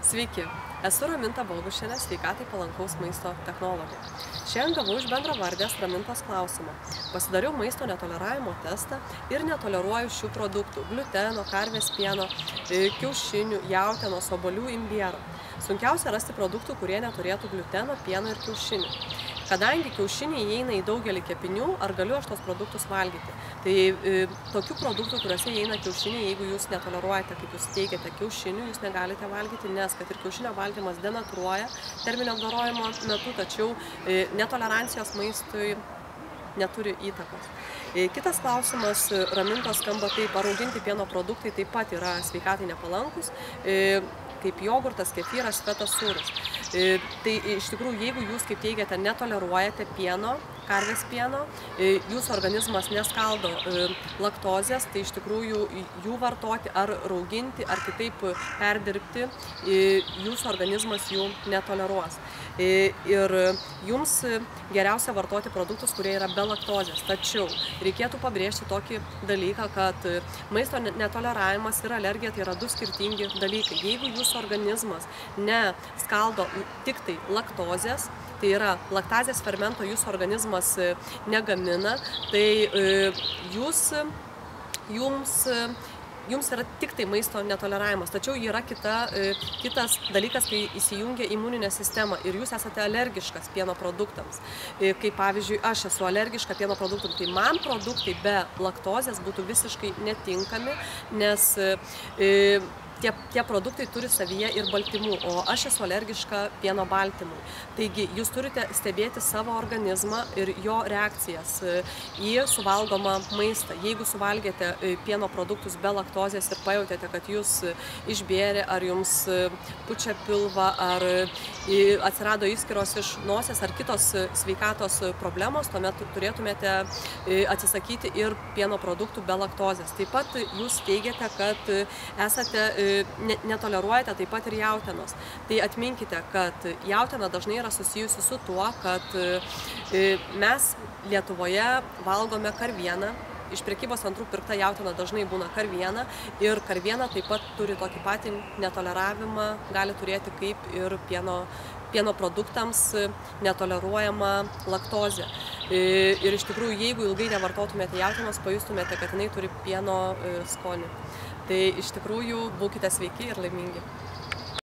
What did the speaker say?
Sveiki, esu Raminta Bogušienė, sveikatai palankaus maisto technologė. Šiandien gavau iš bendravardės Ramintos klausimą. Pasidariau maisto netoleravimo testą ir netoleruoju šių produktų – gliuteno, karvės pieno, kiaušinių, jautienos, obuolių, imbiero. Sunkiausia rasti produktų, kurie neturėtų gliuteno, pieno ir kiaušinių. Kadangi kiaušiniai įeina į daugelį kepinių, ar galiu aš tos produktus valgyti? Tai tokių produktų, kuriuose įeina kiaušiniai, jeigu jūs netoleruojate, kaip jūs teigiate, kiaušinių, jūs negalite valgyti, nes kad ir kiaušinio baltymas denatūruoja terminio apdorojimo metu, tačiau netolerancijos maistui neturi įtakos. Kitas klausimas Ramintos skamba taip, ar auginti pieno produktai taip pat yra sveikatai nepalankus, kaip jogurtas, kefyras, fetas, sūris. Tai iš tikrųjų, jeigu jūs, kaip teigiate, netoleruojate pieno, karvės pieno, jūsų organizmas neskaldo laktozės, tai iš tikrųjų jų vartoti ar rauginti, ar kitaip perdirbti, jūsų organizmas jų netoleruos. Ir jums geriausia vartoti produktus, kurie yra be laktozės. Tačiau reikėtų pabrėžti tokį dalyką, kad maisto netoleravimas ir alergija tai yra du skirtingi dalykai. Jeigu jūsų organizmas neskaldo tik tai laktozės, tai yra laktazės fermento jūsų organizmas negamina, tai jums yra tik tai maisto netoleravimas. Tačiau yra kitas dalykas, kai įsijungia imuninė sistema ir jūs esate alergiškas pieno produktams. Kaip pavyzdžiui, aš esu alergiška pieno produktams, tai man produktai be laktozės būtų visiškai netinkami, nes tie produktai turi savyje ir baltymų, o aš esu alergiška pieno baltymui. Taigi, jūs turite stebėti savo organizmą ir jo reakcijas į suvalgomą maistą. Jeigu suvalgėte pieno produktus be laktozės ir pajautėte, kad jūs išbėrė, ar jums pučia pilvą, ar atsirado įskiros iš nosies, ar kitos sveikatos problemos, tuomet turėtumėte atsisakyti ir pieno produktų be laktozės. Taip pat jūs teigiate, kad netoleruojate taip pat ir jautienos. Tai atminkite, kad jautiena dažnai yra susijusi su tuo, kad mes Lietuvoje valgome karvieną. Iš prekybos centrų pirkta jautiena dažnai būna karviena ir karviena taip pat turi tokį patį netoleravimą, gali turėti kaip ir pieno produktams netoleruojama laktozė. Ir iš tikrųjų, jeigu ilgai nevartotumėte jautienos, pajustumėte, kad jinai turi pieno skonį. Tai iš tikrųjų būkite sveiki ir laimingi.